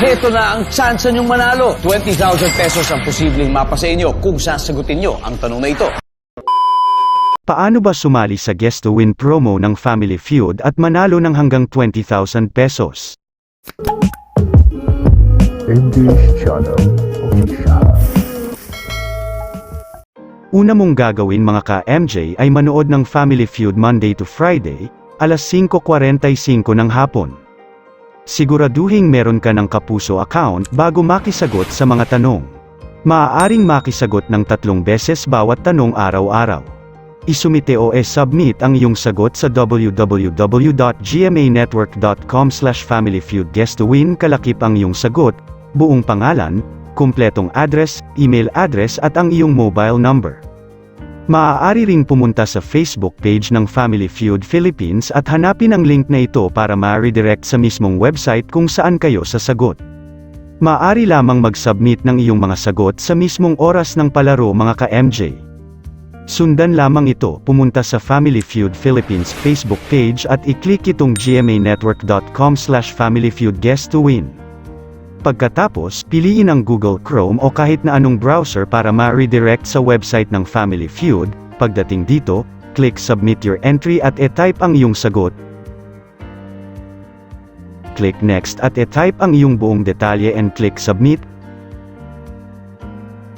Heto na ang chance nyong manalo. 20,000 pesos ang posibleng mapa sa inyo kung sasagutin nyo ang tanong na ito. Paano ba sumali sa Guess to Win promo ng Family Feud at manalo ng hanggang 20,000 pesos? English Channel Official. Una mong gagawin mga ka-MJ ay manood ng Family Feud Monday to Friday, alas 5:45 ng hapon. Siguraduhing meron ka ng Kapuso account bago makisagot sa mga tanong. Maaaring makisagot ng 3 beses bawat tanong araw-araw. Isumite o submit ang iyong sagot sa www.gmanetwork.com/familyfeud-guess-to-win. Kalakip ang iyong sagot, buong pangalan, kumpletong address, email address at ang iyong mobile number. Maaari ring pumunta sa Facebook page ng Family Feud Philippines at hanapin ang link na ito para ma-redirect sa mismong website kung saan kayo sasagot. Maaari lamang mag-submit ng iyong mga sagot sa mismong oras ng palaro mga ka-MJ. Sundan lamang ito, pumunta sa Family Feud Philippines Facebook page at i-click itong gmanetwork.com/familyfeud-guess-to-win. Pagkatapos, piliin ang Google Chrome o kahit na anong browser para ma-redirect sa website ng Family Feud. Pagdating dito, click Submit Your Entry at e-type ang iyong sagot. Click Next at e-type ang iyong buong detalye and click Submit.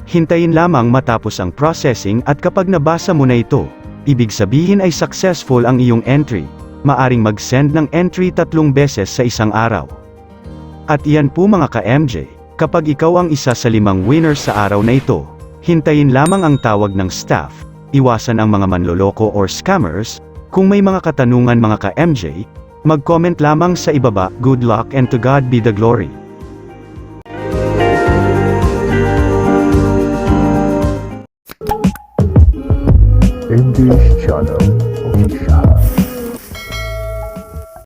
Hintayin lamang matapos ang processing at kapag nabasa mo na ito, ibig sabihin ay successful ang iyong entry. Maaring mag-send ng entry 3 beses sa isang araw. At iyan po mga ka-MJ, kapag ikaw ang isa sa 5 winners sa araw na ito, hintayin lamang ang tawag ng staff, iwasan ang mga manloloko or scammers. Kung may mga katanungan mga ka-MJ, mag-comment lamang sa ibaba. Good luck and to God be the glory. English Channel Official.